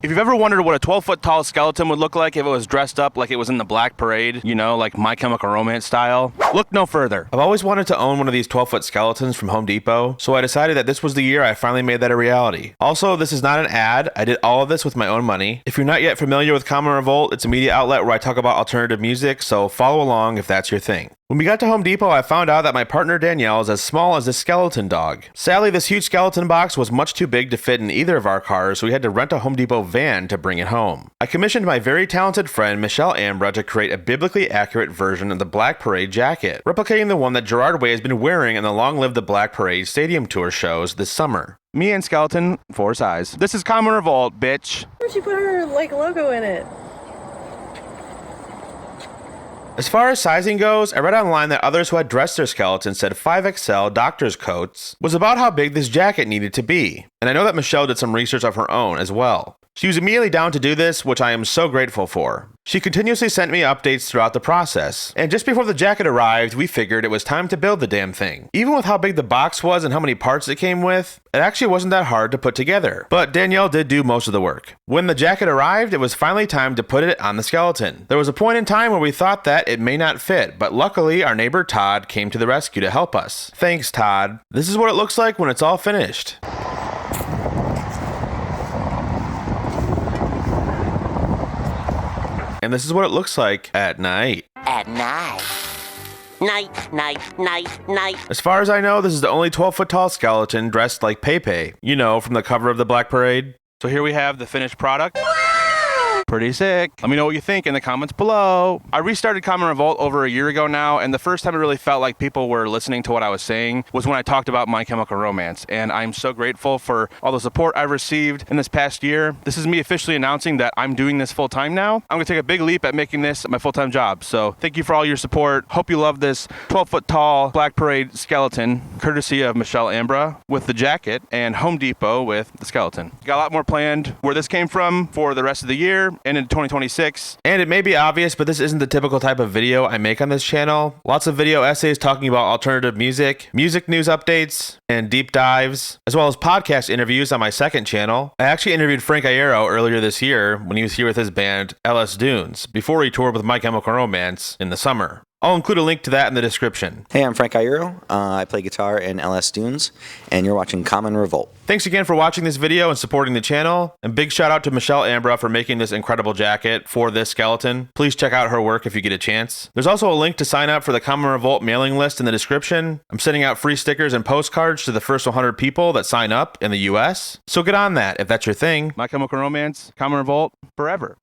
If you've ever wondered what a 12-foot tall skeleton would look like if it was dressed up like it was in the Black Parade, you know, like My Chemical Romance style, look no further. I've always wanted to own one of these 12-foot skeletons from Home Depot, so I decided that this was the year I finally made that a reality. Also, this is not an ad. I did all of this with my own money. If you're not yet familiar with Common Revolt, it's a media outlet where I talk about alternative music, so follow along if that's your thing. When we got to Home Depot, I found out that my partner Danielle is as small as this skeleton dog. Sadly, this huge skeleton box was much too big to fit in either of our cars, so we had to rent a Home Depot van to bring it home. I commissioned my very talented friend Michelle Ambra to create a biblically accurate version of the Black Parade jacket, replicating the one that Gerard has been wearing in the Long Live the Black Parade Stadium tour shows this summer. Me and skeleton, 4 size. This is Common Revolt, bitch. Where'd you put her, logo in it? As far as sizing goes, I read online that others who had dressed their skeletons said 5XL doctor's coats was about how big this jacket needed to be. And I know that Michelle did some research of her own as well. She was immediately down to do this, which I am so grateful for. She continuously sent me updates throughout the process, and just before the jacket arrived, we figured it was time to build the damn thing. Even with how big the box was and how many parts it came with, it actually wasn't that hard to put together. But Danielle did do most of the work. When the jacket arrived, it was finally time to put it on the skeleton. There was a point in time where we thought that it may not fit, but luckily our neighbor Todd came to the rescue to help us. Thanks, Todd. This is what it looks like when it's all finished. And this is what it looks like at night. At night. Night, night, night, night. As far as I know, this is the only 12-foot tall skeleton dressed like Pepe, you know, from the cover of the Black Parade. So here we have the finished product. Pretty sick. Let me know what you think in the comments below. I restarted Common Revolt over a year ago now, and the first time it really felt like people were listening to what I was saying was when I talked about My Chemical Romance, and I'm so grateful for all the support I've received in this past year. This is me officially announcing that I'm doing this full time now. I'm gonna take a big leap at making this my full-time job, so thank you for all your support. Hope you love this 12-foot tall Black Parade skeleton, courtesy of Michelle Ambra with the jacket and Home Depot with the skeleton. Got a lot more planned where this came from for the rest of the year and into 2026. And it may be obvious, but this isn't the typical type of video I make on this channel. Lots of video essays talking about alternative music, music news updates, and deep dives, as well as podcast interviews on my second channel. I actually interviewed Frank IERO earlier this year when he was here with his band LS Dunes, before he toured with My Chemical Romance in the summer. I'll include a link to that in the description. Hey, I'm Frank IERO. I play guitar in LS Dunes, and you're watching Common Revolt. Thanks again for watching this video and supporting the channel, and big shout out to Michelle Ambra for making this incredible jacket for this skeleton. Please check out her work if you get a chance. There's also a link to sign up for the Common Revolt mailing list in the description. I'm sending out free stickers and postcards to the first 100 people that sign up in the US, so get on that if that's your thing. My Chemical Romance, Common Revolt, forever.